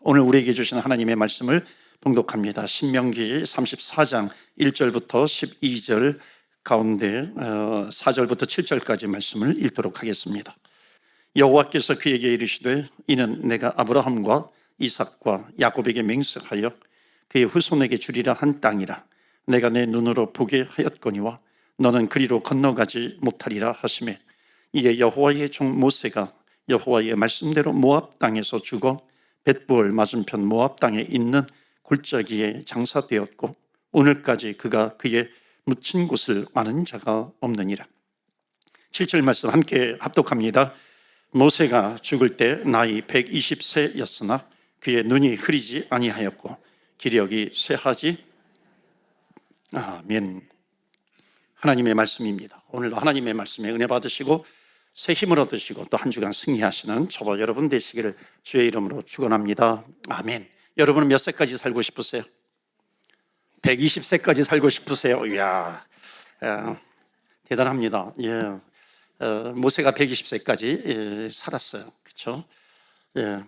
오늘 우리에게 주신 하나님의 말씀을 봉독합니다. 신명기 34장 1절부터 12절 가운데 4절부터 7절까지 말씀을 읽도록 하겠습니다. 여호와께서 그에게 이르시되 이는 내가 아브라함과 이삭과 야곱에게 맹세하여 그의 후손에게 주리라 한 땅이라. 내가 내 눈으로 보게 하였거니와 너는 그리로 건너가지 못하리라 하시매, 이에 여호와의 종 모세가 여호와의 말씀대로 모압 땅에서 죽어 벳부얼 맞은편 모압 땅에 있는 골짜기에 장사되었고 오늘까지 그가 그의 묻힌 곳을 아는 자가 없느니라. 7절 말씀 함께 합독합니다. 모세가 죽을 때 나이 120세였으나 그의 눈이 흐리지 아니하였고 기력이 쇠하지. 아멘. 하나님의 말씀입니다. 오늘도 하나님의 말씀에 은혜 받으시고 새 힘을 얻으시고 또 한 주간 승리하시는 저와 여러분 되시기를 주의 이름으로 축원합니다. 아멘. 여러분은 몇 세까지 살고 싶으세요? 120세까지 살고 싶으세요? 이야, 대단합니다. 예. 모세가 120세까지 살았어요. 그렇죠? 예.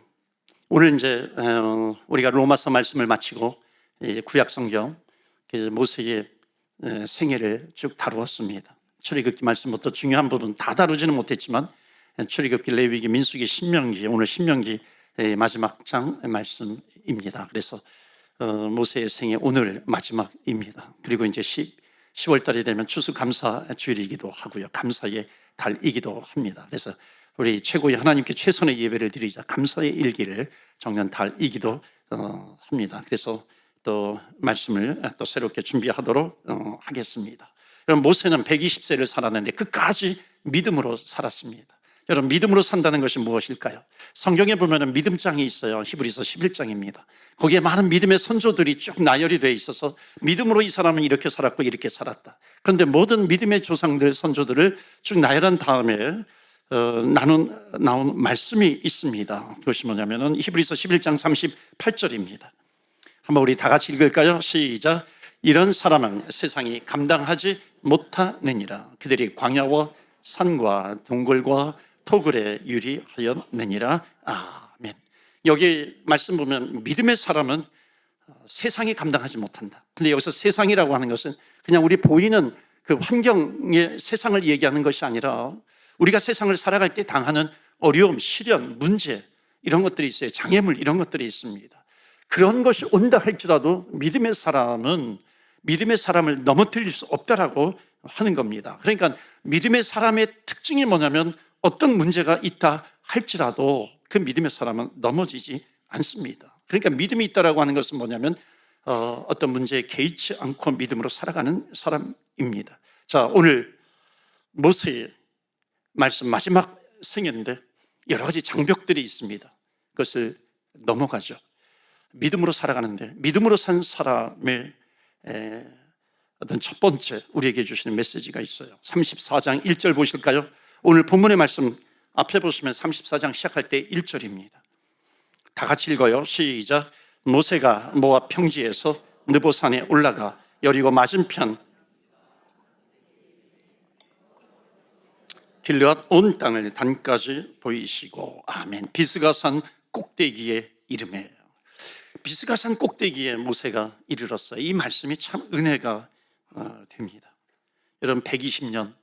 오늘 이제 우리가 로마서 말씀을 마치고 이제 구약 성경 모세의 생애를 쭉 다루었습니다. 출애굽기 말씀부터 중요한 부분 다 다루지는 못했지만 출애굽기, 레위기, 민수기, 신명기, 오늘 신명기 마지막 장 말씀입니다. 그래서 모세의 생애 오늘 마지막입니다. 그리고 이제 10월 달이 되면 추수감사 주일이기도 하고요, 감사의 달이기도 합니다. 그래서 우리 최고의 하나님께 최선의 예배를 드리자 감사의 일기를 적는 달이기도 합니다. 그래서 또 말씀을 또 새롭게 준비하도록 하겠습니다. 여러분, 모세는 120세를 살았는데 끝까지 믿음으로 살았습니다. 여러분, 믿음으로 산다는 것이 무엇일까요? 성경에 보면 믿음장이 있어요. 히브리서 11장입니다. 거기에 많은 믿음의 선조들이 쭉 나열이 되어 있어서 믿음으로 이 사람은 이렇게 살았고 이렇게 살았다. 그런데 모든 믿음의 조상들, 선조들을 쭉 나열한 다음에 나온 말씀이 있습니다. 그것이 뭐냐면은 히브리서 11장 38절입니다. 한번 우리 다 같이 읽을까요? 시작. 이런 사람은 세상이 감당하지 못하느니라. 그들이 광야와 산과 동굴과 토굴에 유리하였느니라. 아멘. 여기 말씀 보면 믿음의 사람은 세상이 감당하지 못한다. 근데 여기서 세상이라고 하는 것은 그냥 우리 보이는 그 환경의 세상을 얘기하는 것이 아니라 우리가 세상을 살아갈 때 당하는 어려움, 시련, 문제 이런 것들이 있어요. 장애물 이런 것들이 있습니다. 그런 것이 온다 할지라도 믿음의 사람은 믿음의 사람을 넘어뜨릴 수 없다라고 하는 겁니다. 그러니까 믿음의 사람의 특징이 뭐냐면 어떤 문제가 있다 할지라도 그 믿음의 사람은 넘어지지 않습니다. 그러니까 믿음이 있다라고 하는 것은 뭐냐면 어떤 문제에 개의치 않고 믿음으로 살아가는 사람입니다. 자, 오늘 모세의 말씀 마지막 생애인데 여러 가지 장벽들이 있습니다. 그것을 넘어가죠. 믿음으로 살아가는데 믿음으로 산 사람의 어떤 첫 번째 우리에게 주시는 메시지가 있어요. 34장 1절 보실까요? 오늘 본문의 말씀 앞에 보시면 34장 시작할 때 1절입니다. 다 같이 읽어요. 시작. 모세가 모압 평지에서 느보산에 올라가 여리고 맞은편 길르앗 온 땅을 단까지 보이시고. 아멘. 비스가산 꼭대기에 이르매요. 비스가산 꼭대기에 모세가 이르렀어요. 이 말씀이 참 은혜가 됩니다. 여러분, 120년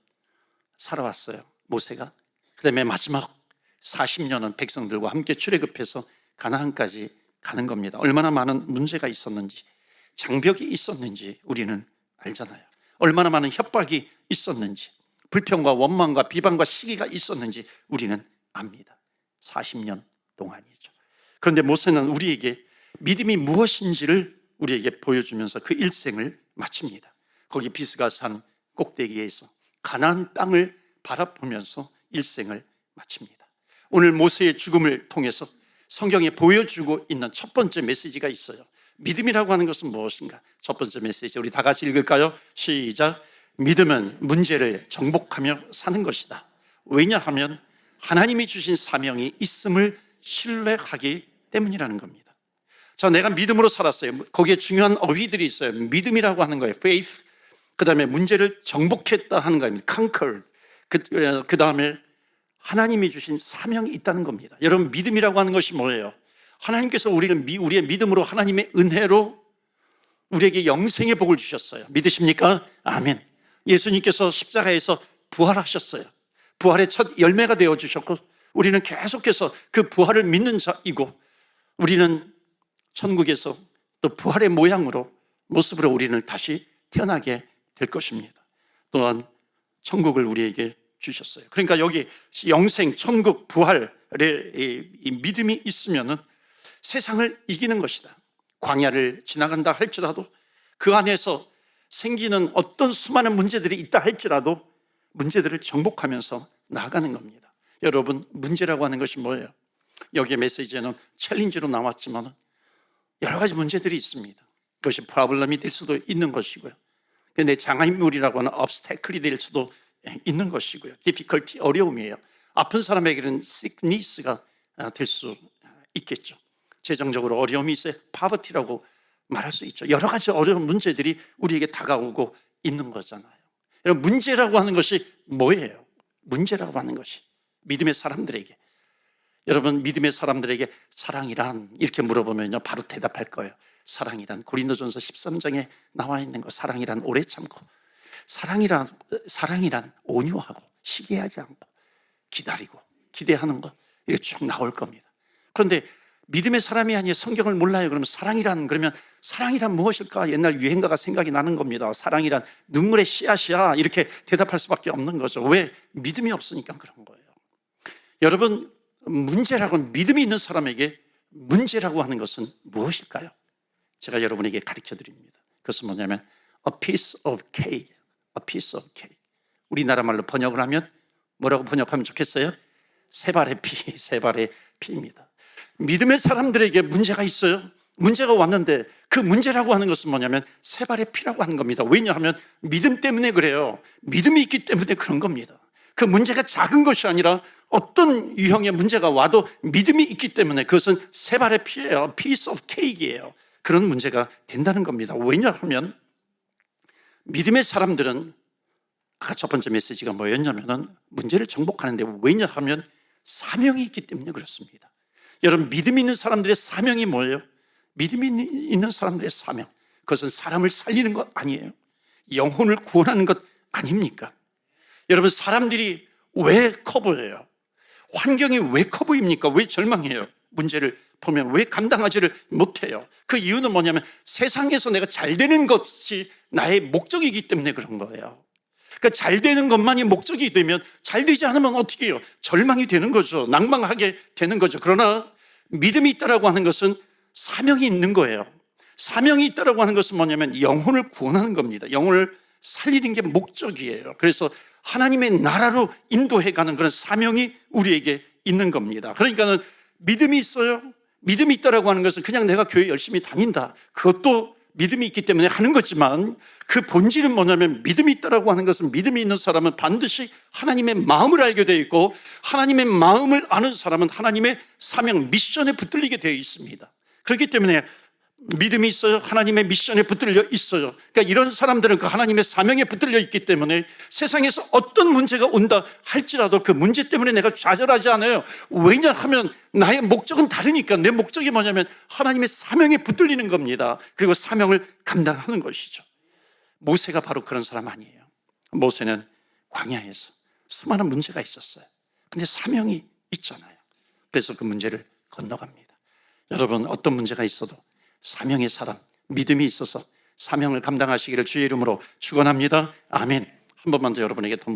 살아왔어요, 모세가. 그 다음에 마지막 40년은 백성들과 함께 출애굽해서 가나안까지 가는 겁니다. 얼마나 많은 문제가 있었는지, 장벽이 있었는지 우리는 알잖아요. 얼마나 많은 협박이 있었는지, 불평과 원망과 비방과 시기가 있었는지 우리는 압니다. 40년 동안이죠. 그런데 모세는 우리에게 믿음이 무엇인지를 우리에게 보여주면서 그 일생을 마칩니다. 거기 비스가산 꼭대기에서 가나안 땅을 바라보면서 일생을 마칩니다. 오늘 모세의 죽음을 통해서 성경에 보여주고 있는 첫 번째 메시지가 있어요. 믿음이라고 하는 것은 무엇인가? 첫 번째 메시지 우리 다 같이 읽을까요? 시작. 믿음은 문제를 정복하며 사는 것이다. 왜냐하면 하나님이 주신 사명이 있음을 신뢰하기 때문이라는 겁니다. 자, 내가 믿음으로 살았어요. 거기에 중요한 어휘들이 있어요. 믿음이라고 하는 거예요. faith. 그 다음에 문제를 정복했다 하는 거예요. conquer. 그 다음에 하나님이 주신 사명이 있다는 겁니다. 여러분, 믿음이라고 하는 것이 뭐예요? 하나님께서 우리의 믿음으로 하나님의 은혜로 우리에게 영생의 복을 주셨어요. 믿으십니까? 아멘. 예수님께서 십자가에서 부활하셨어요. 부활의 첫 열매가 되어주셨고 우리는 계속해서 그 부활을 믿는 자이고 우리는 천국에서 또 부활의 모습으로 우리는 다시 태어나게 될 것입니다. 또한 천국을 우리에게 주셨어요. 그러니까 여기 영생, 천국, 부활의 이 믿음이 있으면은 세상을 이기는 것이다. 광야를 지나간다 할지라도 그 안에서 생기는 어떤 수많은 문제들이 있다 할지라도 문제들을 정복하면서 나아가는 겁니다. 여러분, 문제라고 하는 것이 뭐예요? 여기에 메시지에는 챌린지로 나왔지만 여러 가지 문제들이 있습니다. 그것이 프로블럼이 될 수도 있는 것이고요. 내 장애물이라고 하는 obstacle이 될 수도 있는 것이고요. difficulty, 어려움이에요. 아픈 사람에게는 sickness가 될 수 있겠죠. 재정적으로 어려움이 있어요. poverty라고 말할 수 있죠. 여러 가지 어려운 문제들이 우리에게 다가오고 있는 거잖아요. 여러분, 문제라고 하는 것이 뭐예요? 문제라고 하는 것이 믿음의 사람들에게, 여러분 믿음의 사람들에게 사랑이란 이렇게 물어보면요 바로 대답할 거예요. 사랑이란 고린도전서 13장에 나와 있는 거, 사랑이란 오래 참고, 사랑이란 온유하고 시기하지 않고 기다리고 기대하는 거, 이게 쭉 나올 겁니다. 그런데 믿음의 사람이 아니에요. 성경을 몰라요. 그러면 사랑이란 무엇일까? 옛날 유행가가 생각이 나는 겁니다. 사랑이란 눈물의 씨앗이야, 이렇게 대답할 수밖에 없는 거죠. 왜? 믿음이 없으니까 그런 거예요. 여러분, 믿음이 있는 사람에게 문제라고 하는 것은 무엇일까요? 제가 여러분에게 가르쳐 드립니다. 그것은 뭐냐면 a piece of cake, a piece of cake. 우리나라 말로 번역을 하면 뭐라고 번역하면 좋겠어요? 세 발의 피입니다. 믿음의 사람들에게 문제가 있어요. 문제가 왔는데 그 문제라고 하는 것은 뭐냐면 세 발의 피라고 하는 겁니다. 왜냐하면 믿음 때문에 그래요. 믿음이 있기 때문에 그런 겁니다. 그 문제가 작은 것이 아니라 어떤 유형의 문제가 와도 믿음이 있기 때문에 그것은 세 발의 피예요. piece of cake이에요. 그런 문제가 된다는 겁니다. 왜냐하면 믿음의 사람들은 아까 첫 번째 메시지가 뭐였냐면 문제를 정복하는데, 왜냐하면 사명이 있기 때문에 그렇습니다. 여러분, 믿음이 있는 사람들의 사명이 뭐예요? 믿음이 있는 사람들의 사명, 그것은 사람을 살리는 것 아니에요. 영혼을 구원하는 것 아닙니까? 여러분, 사람들이 왜 커보여요? 환경이 왜 커보입니까? 왜 절망해요? 문제를 보면 왜 감당하지를 못해요? 그 이유는 뭐냐면 세상에서 내가 잘 되는 것이 나의 목적이기 때문에 그런 거예요. 그러니까 잘 되는 것만이 목적이 되면 잘 되지 않으면 어떻게 해요? 절망이 되는 거죠. 낭망하게 되는 거죠. 그러나 믿음이 있다라고 하는 것은 사명이 있는 거예요. 사명이 있다라고 하는 것은 뭐냐면 영혼을 구원하는 겁니다. 영혼을 살리는 게 목적이에요. 그래서 하나님의 나라로 인도해가는 그런 사명이 우리에게 있는 겁니다. 그러니까는 믿음이 있어요. 믿음이 있다라고 하는 것은 그냥 내가 교회 열심히 다닌다, 그것도 믿음이 있기 때문에 하는 거지만 그 본질은 뭐냐면 믿음이 있다라고 하는 것은, 믿음이 있는 사람은 반드시 하나님의 마음을 알게 되어 있고 하나님의 마음을 아는 사람은 하나님의 사명, 미션에 붙들리게 되어 있습니다. 그렇기 때문에 믿음이 있어요. 하나님의 미션에 붙들려 있어요. 그러니까 이런 사람들은 그 하나님의 사명에 붙들려 있기 때문에 세상에서 어떤 문제가 온다 할지라도 그 문제 때문에 내가 좌절하지 않아요. 왜냐하면 나의 목적은 다르니까. 내 목적이 뭐냐면 하나님의 사명에 붙들리는 겁니다. 그리고 사명을 감당하는 것이죠. 모세가 바로 그런 사람 아니에요. 모세는 광야에서 수많은 문제가 있었어요. 근데 사명이 있잖아요. 그래서 그 문제를 건너갑니다. 여러분, 어떤 문제가 있어도 사명의 사람, 믿음이 있어서 사명을 감당하시기를 주의 이름으로 축원합니다. 아멘. 한 번만 더 여러분에게 더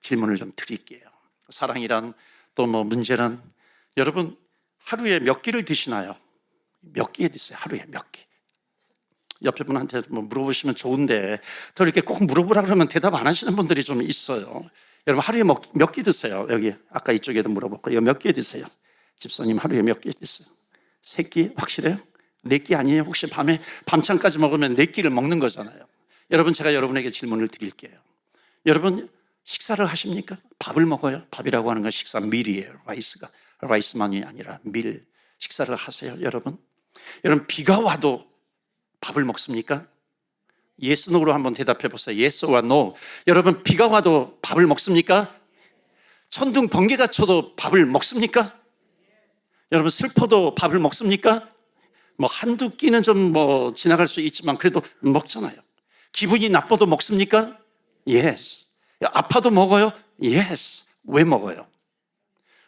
질문을 좀 드릴게요. 사랑이란, 또 문제란, 여러분 하루에 몇 끼를 드시나요? 몇 끼에 드세요? 하루에 몇 끼? 옆에 분한테 물어보시면 좋은데 더 이렇게 꼭 물어보라 그러면 대답 안 하시는 분들이 좀 있어요. 여러분, 하루에 몇 끼 드세요? 여기 아까 이쪽에도 물어봤고, 몇 끼 드세요? 집사님, 하루에 몇 끼 드세요? 3끼? 확실해요? 4끼 아니에요? 혹시 밤참까지 먹으면 4끼를 먹는 거잖아요. 여러분, 제가 여러분에게 질문을 드릴게요. 여러분, 식사를 하십니까? 밥을 먹어요? 밥이라고 하는 건 식사, 밀이에요. 라이스만이 아니라 밀. 식사를 하세요, 여러분? 여러분, 비가 와도 밥을 먹습니까? yes, no로 한번 대답해 보세요. yes or no. 여러분, 비가 와도 밥을 먹습니까? 천둥 번개가 쳐도 밥을 먹습니까? 여러분 슬퍼도 밥을 먹습니까? 뭐 한두 끼는 좀 뭐 지나갈 수 있지만 그래도 먹잖아요. 기분이 나빠도 먹습니까? Yes. 아파도 먹어요? Yes. 왜 먹어요?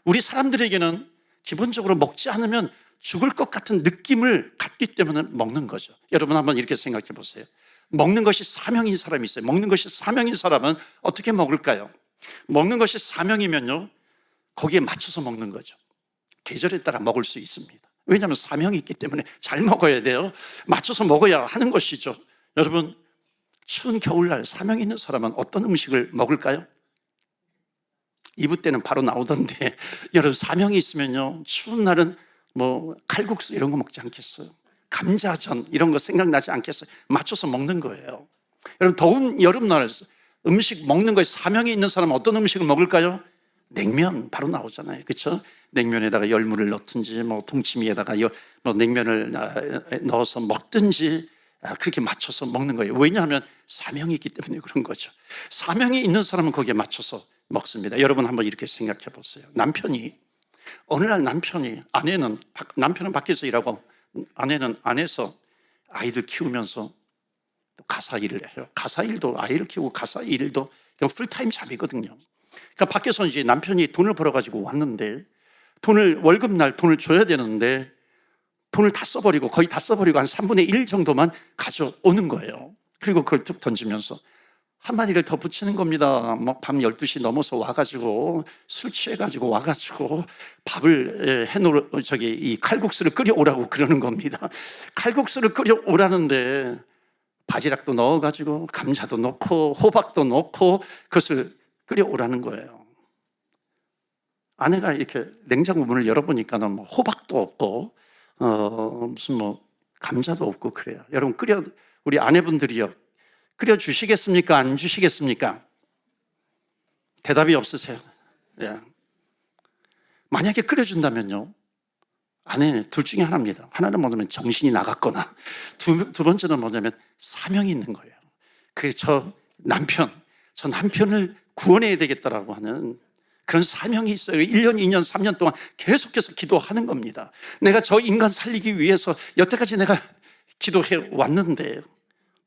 우리 사람들에게는 기본적으로 먹지 않으면 죽을 것 같은 느낌을 갖기 때문에 먹는 거죠. 여러분 한번 이렇게 생각해 보세요. 먹는 것이 사명인 사람이 있어요. 먹는 것이 사명인 사람은 어떻게 먹을까요? 먹는 것이 사명이면요, 거기에 맞춰서 먹는 거죠. 계절에 따라 먹을 수 있습니다. 왜냐하면 사명이 있기 때문에 잘 먹어야 돼요. 맞춰서 먹어야 하는 것이죠. 여러분, 추운 겨울날 사명 있는 사람은 어떤 음식을 먹을까요? 이브 때는 바로 나오던데 여러분 사명이 있으면요, 추운 날은 뭐 칼국수 이런 거 먹지 않겠어요? 감자전 이런 거 생각나지 않겠어요? 맞춰서 먹는 거예요. 여러분 더운 여름날 음식 먹는 거에 사명이 있는 사람은 어떤 음식을 먹을까요? 냉면 바로 나오잖아요. 그렇죠? 냉면에다가 열무를 넣든지 뭐 동치미에다가 뭐 냉면을 넣어서 먹든지 그렇게 맞춰서 먹는 거예요. 왜냐하면 사명이 있기 때문에 그런 거죠. 사명이 있는 사람은 거기에 맞춰서 먹습니다. 여러분 한번 이렇게 생각해 보세요. 남편이 어느 날 남편은 밖에서 일하고 아내는 안에서 아이들 키우면서 가사 일을 해요. 가사 일도 아이를 키우고 가사 일도 그냥 풀타임 잡이거든요. 그러니까 밖에서 이제 남편이 돈을 벌어가지고 왔는데 월급날 돈을 줘야 되는데 돈을 다 써버리고 거의 다 써버리고 한 3분의 1 정도만 가져오는 거예요. 그리고 그걸 툭 던지면서 한마디를 더 붙이는 겁니다. 뭐 밤 12시 넘어서 와가지고 술 취해가지고 와가지고 밥을 이 칼국수를 끓여오라고 그러는 겁니다. 칼국수를 끓여오라는데 바지락도 넣어가지고 감자도 넣고 호박도 넣고 그것을 끓여오라는 거예요. 아내가 이렇게 냉장고 문을 열어보니까는 뭐 호박도 없고 무슨 뭐 감자도 없고 그래요. 여러분 우리 아내분들이요, 끓여 주시겠습니까? 안 주시겠습니까? 대답이 없으세요. 예. 만약에 끓여준다면요, 아내는 둘 중에 하나입니다. 하나는 뭐냐면 정신이 나갔거나 두 번째는 뭐냐면 사명이 있는 거예요. 저 남편을 구원해야 되겠다라고 하는 그런 사명이 있어요. 1년, 2년, 3년 동안 계속해서 기도하는 겁니다. 내가 저 인간 살리기 위해서 여태까지 내가 기도해 왔는데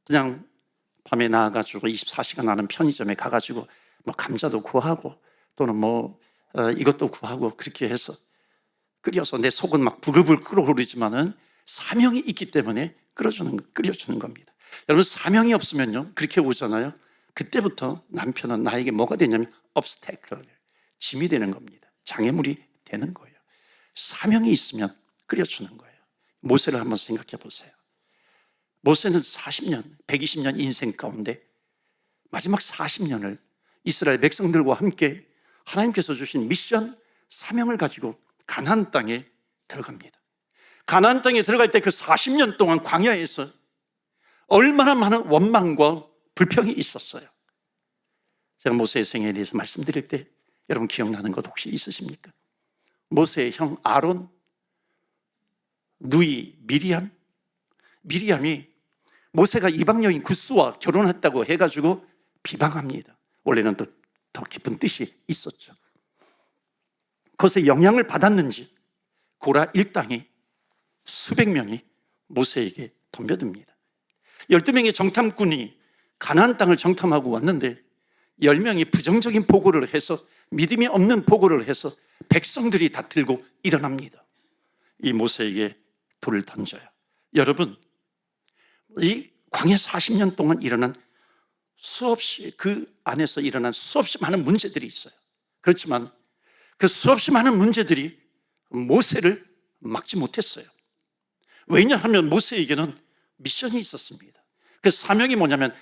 그냥 밤에 나와가지고 24시간 하는 편의점에 가가지고 뭐 감자도 구하고 또는 뭐 이것도 구하고 그렇게 해서 끓여서 내 속은 막 부글부글 끓어오르지만은 사명이 있기 때문에 끓여주는 겁니다. 여러분 사명이 없으면요, 그렇게 오잖아요. 그때부터 남편은 나에게 뭐가 되냐면 obstacle, 짐이 되는 겁니다. 장애물이 되는 거예요. 사명이 있으면 끓여주는 거예요. 모세를 한번 생각해 보세요. 모세는 40년, 120년 인생 가운데 마지막 40년을 이스라엘 백성들과 함께 하나님께서 주신 미션, 사명을 가지고 가나안 땅에 들어갑니다. 가나안 땅에 들어갈 때 그 40년 동안 광야에서 얼마나 많은 원망과 불평이 있었어요. 제가 모세의 생애에 대해서 말씀드릴 때 여러분 기억나는 것 혹시 있으십니까? 모세의 형 아론, 누이 미리암이 모세가 이방 여인 굿스와 결혼했다고 해가지고 비방합니다. 원래는 또 더 깊은 뜻이 있었죠. 그것에 영향을 받았는지 고라 일당이 수백 명이 모세에게 덤벼듭니다. 12명의 정탐꾼이 가나안 땅을 정탐하고 왔는데 10명이 부정적인 보고를 해서, 믿음이 없는 보고를 해서 백성들이 다 들고 일어납니다. 이 모세에게 돌을 던져요. 여러분, 이 광야 40년 동안 일어난 그 안에서 일어난 수없이 많은 문제들이 있어요. 그렇지만 그 수없이 많은 문제들이 모세를 막지 못했어요. 왜냐하면 모세에게는 미션이 있었습니다. 그 사명이 뭐냐면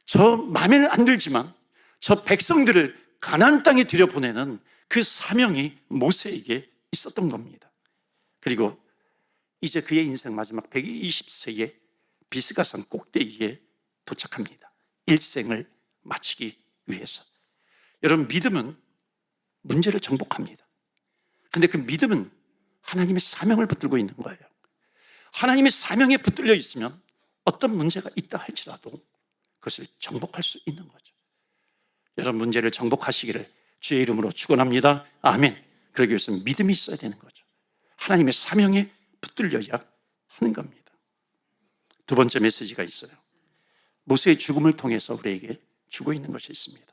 저 마음에는 안 들지만 저 백성들을 가나안 땅에 들여보내는 그 사명이 모세에게 있었던 겁니다. 그리고 이제 그의 인생 마지막 120세에 비스가산 꼭대기에 도착합니다. 일생을 마치기 위해서. 여러분, 믿음은 문제를 정복합니다. 근데 그 믿음은 하나님의 사명을 붙들고 있는 거예요. 하나님의 사명에 붙들려 있으면 어떤 문제가 있다 할지라도 그것을 정복할 수 있는 거죠. 여러분, 문제를 정복하시기를 주의 이름으로 축원합니다. 아멘. 그러기 위해서는 믿음이 있어야 되는 거죠. 하나님의 사명에 붙들려야 하는 겁니다. 두 번째 메시지가 있어요. 모세의 죽음을 통해서 우리에게 주고 있는 것이 있습니다.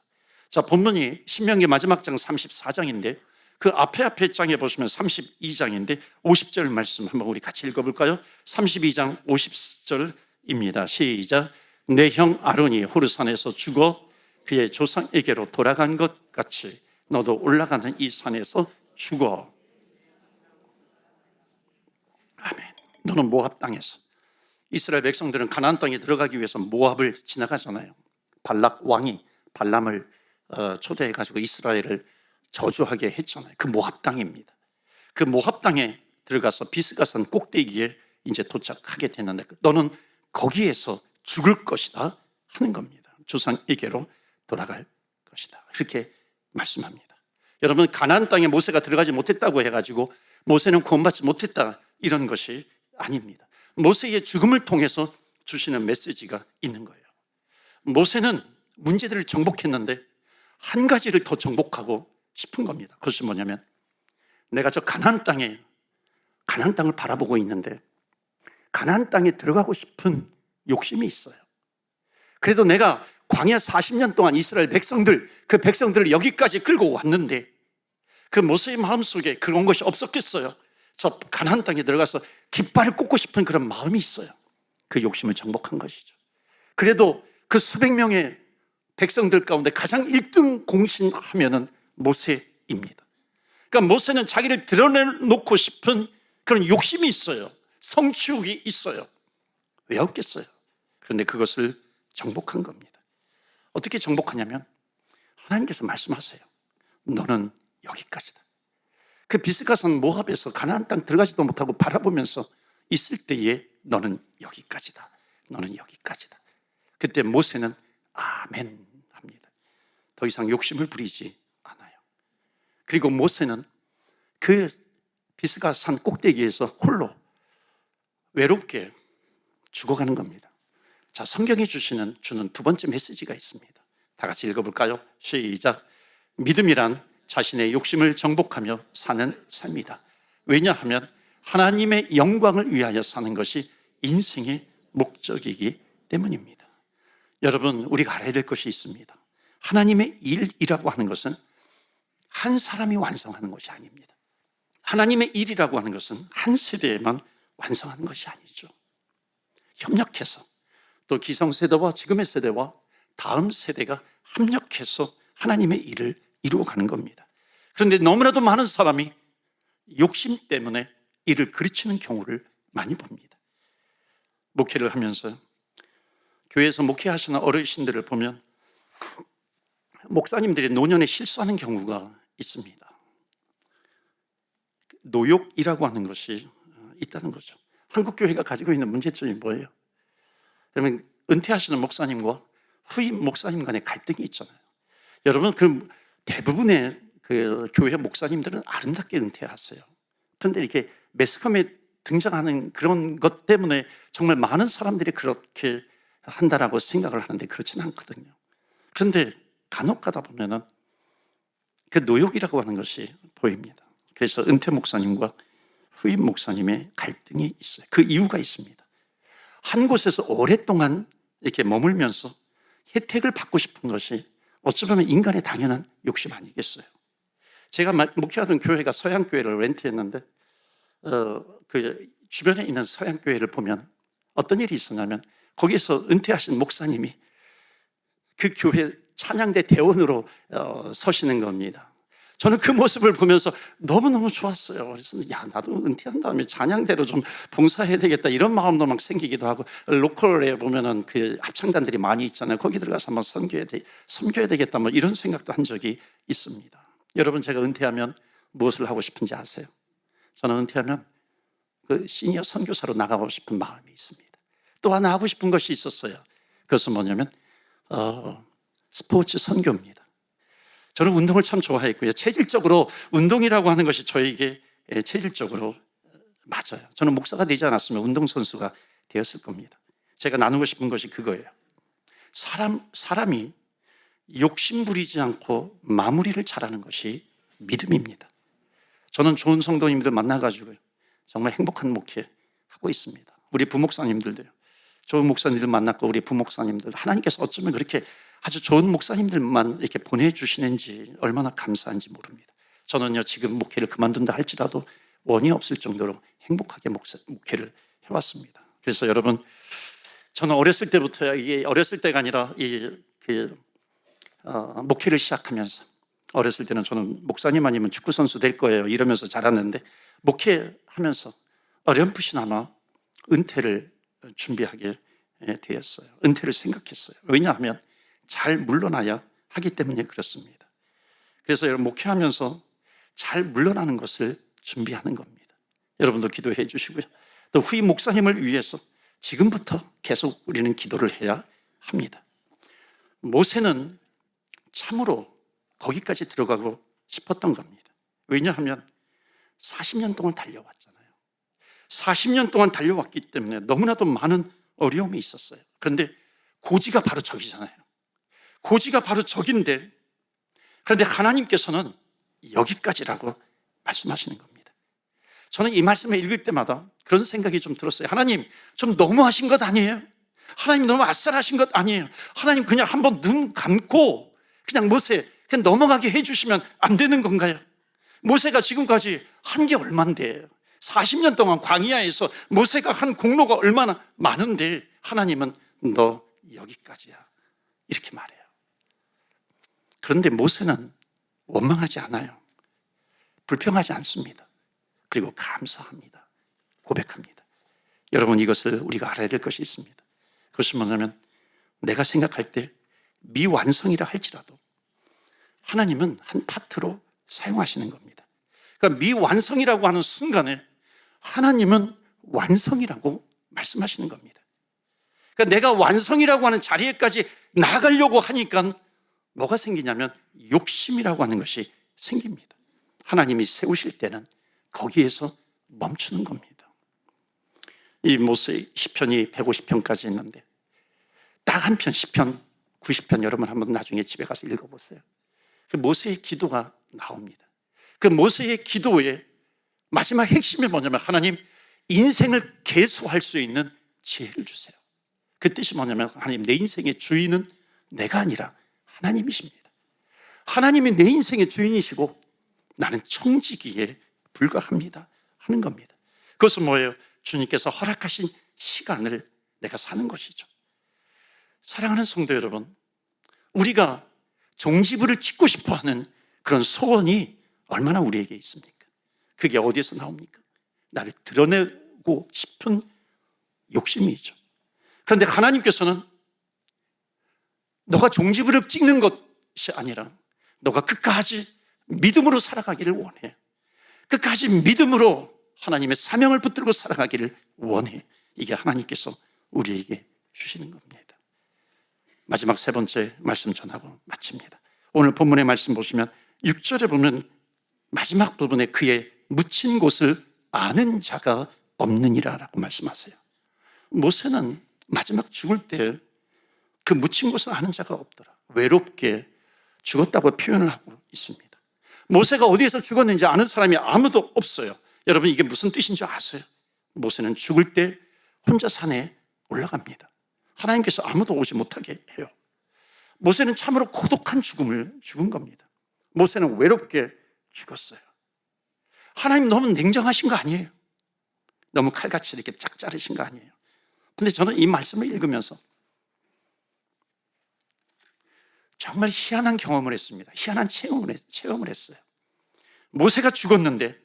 자, 본문이 신명기 마지막 장 34장인데 그 앞에 장에 보시면 32장인데 50절 말씀 한번 우리 같이 읽어볼까요? 32장 50절입니다. 시작. 내 형 아론이 호르산에서 죽어 그의 조상에게로 돌아간 것 같이 너도 올라가는 이 산에서 죽어. 아멘. 너는 모압 땅에서. 이스라엘 백성들은 가나안 땅에 들어가기 위해서 모압을 지나가잖아요. 발락 왕이 발람을 초대해가지고 이스라엘을 저주하게 했잖아요. 그 모압 땅입니다. 그 모압 땅에 들어가서 비스가산 꼭대기에 이제 도착하게 되는데 너는 거기에서 죽을 것이다 하는 겁니다. 조상에게로 돌아갈 것이다. 그렇게 말씀합니다. 여러분, 가나안 땅에 모세가 들어가지 못했다고 해가지고 모세는 구원받지 못했다 이런 것이 아닙니다. 모세의 죽음을 통해서 주시는 메시지가 있는 거예요. 모세는 문제들을 정복했는데 한 가지를 더 정복하고 싶은 겁니다. 그것이 뭐냐면 내가 저 가나안 땅을 바라보고 있는데 가나안 땅에 들어가고 싶은 욕심이 있어요. 그래도 내가 광야 40년 동안 이스라엘 그 백성들을 여기까지 끌고 왔는데 그 모세의 마음속에 그런 것이 없었겠어요? 저 가나안 땅에 들어가서 깃발을 꽂고 싶은 그런 마음이 있어요. 그 욕심을 정복한 것이죠. 그래도 그 수백 명의 백성들 가운데 가장 1등 공신하면은 모세입니다. 그러니까 모세는 자기를 드러내놓고 싶은 그런 욕심이 있어요. 성취욕이 있어요. 왜 없겠어요? 그런데 그것을 정복한 겁니다. 어떻게 정복하냐면 하나님께서 말씀하세요. 너는 여기까지다. 그 비스가산 모압에서 가나안 땅 들어가지도 못하고 바라보면서 있을 때에 너는 여기까지다. 너는 여기까지다. 그때 모세는 아멘 합니다. 더 이상 욕심을 부리지 않아요. 그리고 모세는 그 비스가산 꼭대기에서 홀로 외롭게 죽어가는 겁니다. 자, 성경이 주는 두 번째 메시지가 있습니다. 다 같이 읽어볼까요? 시작. 믿음이란 자신의 욕심을 정복하며 사는 삶이다. 왜냐하면 하나님의 영광을 위하여 사는 것이 인생의 목적이기 때문입니다. 여러분, 우리가 알아야 될 것이 있습니다. 하나님의 일이라고 하는 것은 한 사람이 완성하는 것이 아닙니다. 하나님의 일이라고 하는 것은 한 세대에만 완성하는 것이 아니죠. 협력해서 또 기성세대와 지금의 세대와 다음 세대가 합력해서 하나님의 일을 이루어가는 겁니다. 그런데 너무나도 많은 사람이 욕심 때문에 일을 그르치는 경우를 많이 봅니다. 목회를 하면서 교회에서 목회하시는 어르신들을 보면 목사님들이 노년에 실수하는 경우가 있습니다. 노욕이라고 하는 것이 있다는 거죠. 한국 교회가 가지고 있는 문제점이 뭐예요? 그러면 은퇴하시는 목사님과 후임 목사님 간의 갈등이 있잖아요. 여러분, 그 대부분의 그 교회 목사님들은 아름답게 은퇴하세요. 그런데 이렇게 매스컴에 등장하는 그런 것 때문에 정말 많은 사람들이 그렇게 한다라고 생각을 하는데 그렇지는 않거든요. 그런데 간혹 가다 보면은 그 노욕이라고 하는 것이 보입니다. 그래서 은퇴 목사님과 후임 목사님의 갈등이 있어요. 그 이유가 있습니다. 한 곳에서 오랫동안 이렇게 머물면서 혜택을 받고 싶은 것이 어쩌면 인간의 당연한 욕심 아니겠어요? 제가 목회하던 교회가 서양교회를 렌트했는데 그 주변에 있는 서양교회를 보면 어떤 일이 있었냐면 거기서 은퇴하신 목사님이 그 교회 찬양대 대원으로 서시는 겁니다. 저는 그 모습을 보면서 너무너무 좋았어요. 그래서 야, 나도 은퇴한 다음에 찬양대로 좀 봉사해야 되겠다 이런 마음도 막 생기기도 하고, 로컬에 보면은 그 합창단들이 많이 있잖아요. 거기 들어가서 한번 섬겨야 되겠다 뭐 이런 생각도 한 적이 있습니다. 여러분, 제가 은퇴하면 무엇을 하고 싶은지 아세요? 저는 은퇴하면 그 시니어 선교사로 나가고 싶은 마음이 있습니다. 또 하나 하고 싶은 것이 있었어요. 그것은 뭐냐면 스포츠 선교입니다. 저는 운동을 참 좋아했고요. 체질적으로 운동이라고 하는 것이 저에게 체질적으로 맞아요. 저는 목사가 되지 않았으면 운동선수가 되었을 겁니다. 제가 나누고 싶은 것이 그거예요. 사람이 욕심 부리지 않고 마무리를 잘하는 것이 믿음입니다. 저는 좋은 성도님들 만나가지고요, 정말 행복한 목회하고 있습니다. 우리 부목사님들도요. 좋은 목사님들 만났고 우리 부목사님들 하나님께서 어쩌면 그렇게 아주 좋은 목사님들만 이렇게 보내주시는지 얼마나 감사한지 모릅니다. 저는요 지금 목회를 그만둔다 할지라도 원이 없을 정도로 행복하게 목회를 해왔습니다. 그래서 여러분, 저는 어렸을 때부터, 이게 어렸을 때가 아니라 목회를 시작하면서, 어렸을 때는 저는 목사님 아니면 축구 선수 될 거예요 이러면서 자랐는데, 목회하면서 어렴풋이나마 은퇴를 준비하게 되었어요. 은퇴를 생각했어요. 왜냐하면 잘 물러나야 하기 때문에 그렇습니다. 그래서 여러분, 목회하면서 잘 물러나는 것을 준비하는 겁니다. 여러분도 기도해 주시고요. 또 후임 목사님을 위해서 지금부터 계속 우리는 기도를 해야 합니다. 모세는 참으로 거기까지 들어가고 싶었던 겁니다. 왜냐하면 40년 동안 달려왔잖아요. 40년 동안 달려왔기 때문에 너무나도 많은 어려움이 있었어요. 그런데 고지가 바로 저기잖아요. 고지가 바로 저긴데, 그런데 하나님께서는 여기까지라고 말씀하시는 겁니다. 저는 이 말씀을 읽을 때마다 그런 생각이 좀 들었어요. 하나님, 좀 너무하신 것 아니에요? 하나님 너무 아싸라신 것 아니에요? 하나님 그냥 한번 눈 감고 그냥 모세 그냥 넘어가게 해주시면 안 되는 건가요? 모세가 지금까지 한 게 얼만데, 40년 동안 광야에서 모세가 한 공로가 얼마나 많은데 하나님은 너 여기까지야 이렇게 말해요. 그런데 모세는 원망하지 않아요. 불평하지 않습니다. 그리고 감사합니다. 고백합니다. 여러분, 이것을 우리가 알아야 될 것이 있습니다. 그것은 뭐냐면, 내가 생각할 때 미완성이라 할지라도 하나님은 한 파트로 사용하시는 겁니다. 그러니까 미완성이라고 하는 순간에 하나님은 완성이라고 말씀하시는 겁니다. 그러니까 내가 완성이라고 하는 자리에까지 나가려고 하니까 뭐가 생기냐면 욕심이라고 하는 것이 생깁니다. 하나님이 세우실 때는 거기에서 멈추는 겁니다. 이 모세 시편이 150편까지 있는데 딱 한 편, 시편 90편 여러분 한번 나중에 집에 가서 읽어보세요. 그 모세의 기도가 나옵니다. 그 모세의 기도의 마지막 핵심이 뭐냐면, 하나님, 인생을 계수할 수 있는 지혜를 주세요. 그 뜻이 뭐냐면, 하나님, 내 인생의 주인은 내가 아니라 하나님이십니다. 하나님이 내 인생의 주인이시고 나는 청지기에 불과합니다 하는 겁니다. 그것은 뭐예요? 주님께서 허락하신 시간을 내가 사는 것이죠. 사랑하는 성도 여러분, 우리가 종지부를 찍고 싶어하는 그런 소원이 얼마나 우리에게 있습니까? 그게 어디에서 나옵니까? 나를 드러내고 싶은 욕심이죠. 그런데 하나님께서는 너가 종지부를 찍는 것이 아니라 너가 끝까지 믿음으로 살아가기를 원해. 끝까지 믿음으로 하나님의 사명을 붙들고 살아가기를 원해. 이게 하나님께서 우리에게 주시는 겁니다. 마지막 세 번째 말씀 전하고 마칩니다. 오늘 본문의 말씀 보시면 6절에 보면 마지막 부분에 그의 묻힌 곳을 아는 자가 없느니라 라고 말씀하세요. 모세는 마지막 죽을 때 그 묻힌 곳을 아는 자가 없더라. 외롭게 죽었다고 표현을 하고 있습니다. 모세가 어디에서 죽었는지 아는 사람이 아무도 없어요. 여러분, 이게 무슨 뜻인 줄 아세요? 모세는 죽을 때 혼자 산에 올라갑니다. 하나님께서 아무도 오지 못하게 해요. 모세는 참으로 고독한 죽음을 죽은 겁니다. 모세는 외롭게 죽었어요. 하나님 너무 냉정하신 거 아니에요? 너무 칼같이 이렇게 짝 자르신 거 아니에요? 근데 저는 이 말씀을 읽으면서 정말 희한한 경험을 했습니다. 희한한 체험을 했어요. 모세가 죽었는데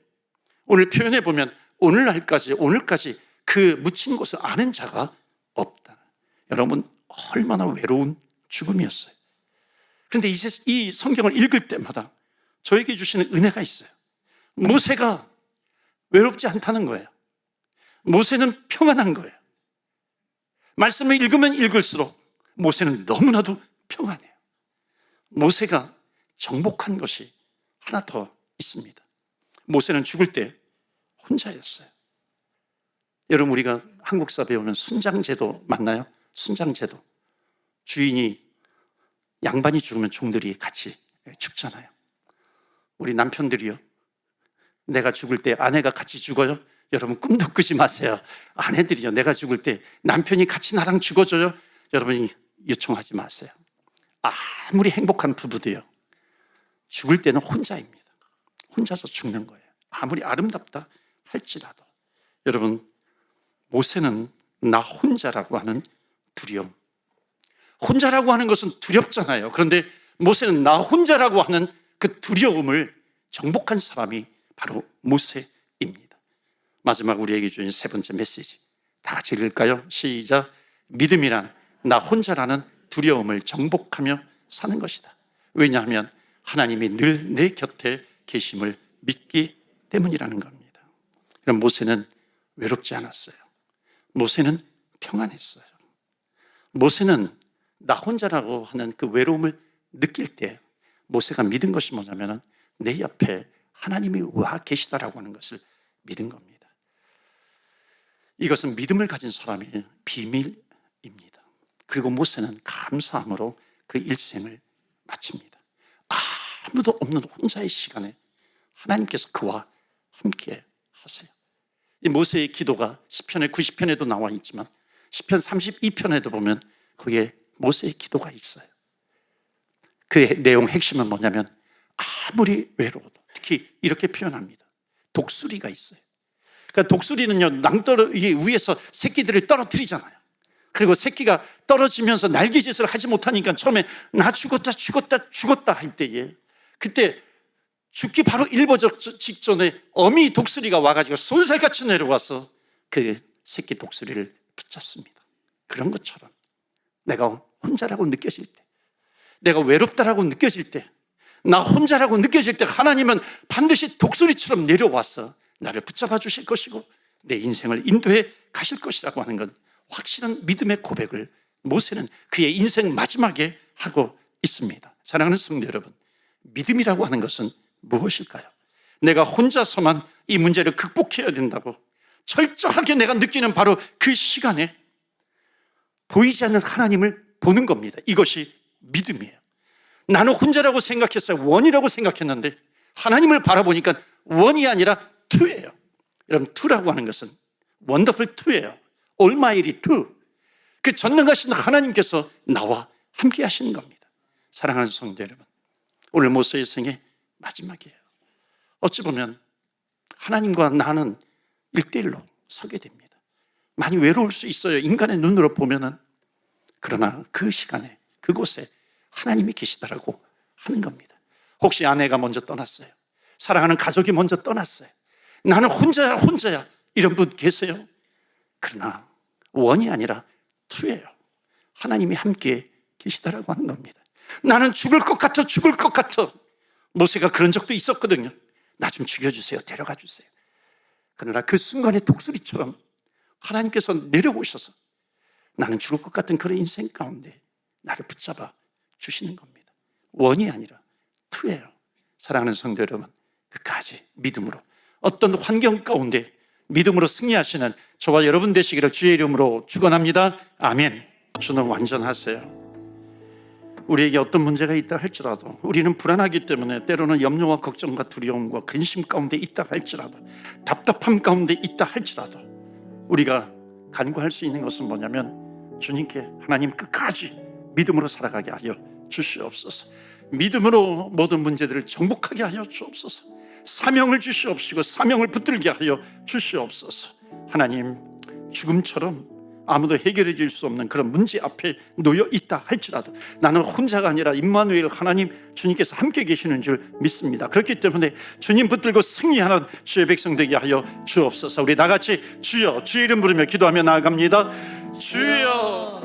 오늘 표현해 보면 오늘까지 그 묻힌 곳을 아는 자가 없다. 여러분, 얼마나 외로운 죽음이었어요. 그런데 이 성경을 읽을 때마다 저에게 주시는 은혜가 있어요. 모세가 외롭지 않다는 거예요. 모세는 평안한 거예요. 말씀을 읽으면 읽을수록 모세는 너무나도 평안해요. 모세가 정복한 것이 하나 더 있습니다. 모세는 죽을 때 혼자였어요. 여러분, 우리가 한국사 배우는 순장제도 맞나요? 순장제도. 주인이, 양반이 죽으면 종들이 같이 죽잖아요. 우리 남편들이요, 내가 죽을 때 아내가 같이 죽어요? 여러분 꿈도 꾸지 마세요. 아내들이요, 내가 죽을 때 남편이 같이 나랑 죽어줘요. 여러분이 요청하지 마세요. 아무리 행복한 부부도요, 죽을 때는 혼자입니다. 혼자서 죽는 거예요. 아무리 아름답다 할지라도. 여러분, 모세는 나 혼자라고 하는 두려움, 혼자라고 하는 것은 두렵잖아요. 그런데 모세는 나 혼자라고 하는 그 두려움을 정복한 사람이 바로 모세입니다. 마지막 우리에게 주신 세 번째 메시지, 다 같이 읽을까요? 시작. 믿음이란 나 혼자라는 두려움을 정복하며 사는 것이다. 왜냐하면 하나님이 늘 내 곁에 계심을 믿기 때문이라는 겁니다. 그럼 모세는 외롭지 않았어요. 모세는 평안했어요. 모세는 나 혼자라고 하는 그 외로움을 느낄 때 모세가 믿은 것이 뭐냐면 내 옆에 하나님이 와 계시다라고 하는 것을 믿은 겁니다. 이것은 믿음을 가진 사람의 비밀입니다. 그리고 모세는 감사함으로 그 일생을 마칩니다. 아무도 없는 혼자의 시간에 하나님께서 그와 함께 하세요. 이 모세의 기도가 시편의 90편에도 나와 있지만 시편 32편에도 보면 거기에 모세의 기도가 있어요. 그 내용 핵심은 뭐냐면 아무리 외로워도, 특히 이렇게 표현합니다. 독수리가 있어요. 그러니까 독수리는요, 낭떠러기 위에서 새끼들을 떨어뜨리잖아요. 그리고 새끼가 떨어지면서 날개짓을 하지 못하니까 처음에 나 죽었다 할 때에, 그때 죽기 바로 직전에 어미 독수리가 와가지고 쏜살같이 내려와서 그 새끼 독수리를 붙잡습니다. 그런 것처럼 내가 혼자라고 느껴질 때, 내가 외롭다라고 느껴질 때, 나 혼자라고 느껴질 때 하나님은 반드시 독수리처럼 내려와서 나를 붙잡아 주실 것이고 내 인생을 인도해 가실 것이라고 하는 건 확실한 믿음의 고백을 모세는 그의 인생 마지막에 하고 있습니다. 사랑하는 성도 여러분, 믿음이라고 하는 것은 무엇일까요? 내가 혼자서만 이 문제를 극복해야 된다고 철저하게 내가 느끼는 바로 그 시간에 보이지 않는 하나님을 보는 겁니다. 이것이 믿음이에요. 나는 혼자라고 생각했어요. 원이라고 생각했는데 하나님을 바라보니까 원이 아니라 투예요. 여러분, 투라고 하는 것은 원더풀 투예요. 올마이리 투. 그 전능하신 하나님께서 나와 함께 하시는 겁니다. 사랑하는 성도 여러분, 오늘 모세의 생애 마지막이에요. 어찌 보면 하나님과 나는 1대1로 서게 됩니다. 많이 외로울 수 있어요, 인간의 눈으로 보면은. 그러나 그 시간에 그곳에 하나님이 계시다라고 하는 겁니다. 혹시 아내가 먼저 떠났어요, 사랑하는 가족이 먼저 떠났어요, 나는 혼자야 이런 분 계세요? 그러나 원이 아니라 투예요. 하나님이 함께 계시다라고 하는 겁니다. 나는 죽을 것 같아. 모세가 그런 적도 있었거든요. 나 좀 죽여주세요, 데려가 주세요. 그러나 그 순간에 독수리처럼 하나님께서 내려오셔서 나는 죽을 것 같은 그런 인생 가운데 나를 붙잡아 주시는 겁니다. 원이 아니라 투예요. 사랑하는 성도 여러분, 끝까지 믿음으로 어떤 환경 가운데 믿음으로 승리하시는 저와 여러분 되시기를 주의 이름으로 축원합니다. 아멘. 주는 완전하세요. 우리에게 어떤 문제가 있다 할지라도, 우리는 불안하기 때문에 때로는 염려와 걱정과 두려움과 근심 가운데 있다 할지라도, 답답함 가운데 있다 할지라도 우리가 간구할 수 있는 것은 뭐냐면 주님께 하나님 끝까지 믿음으로 살아가게 하여 주시옵소서. 믿음으로 모든 문제들을 정복하게 하여 주옵소서. 사명을 주시옵시고 사명을 붙들게 하여 주시옵소서. 하나님, 죽음처럼 아무도 해결해 줄 수 없는 그런 문제 앞에 놓여 있다 할지라도 나는 혼자가 아니라 임마누엘 하나님 주님께서 함께 계시는 줄 믿습니다. 그렇기 때문에 주님 붙들고 승리하는 주의 백성 되게 하여 주옵소서. 우리 다 같이 주여, 주의 이름 부르며 기도하며 나아갑니다. 주여.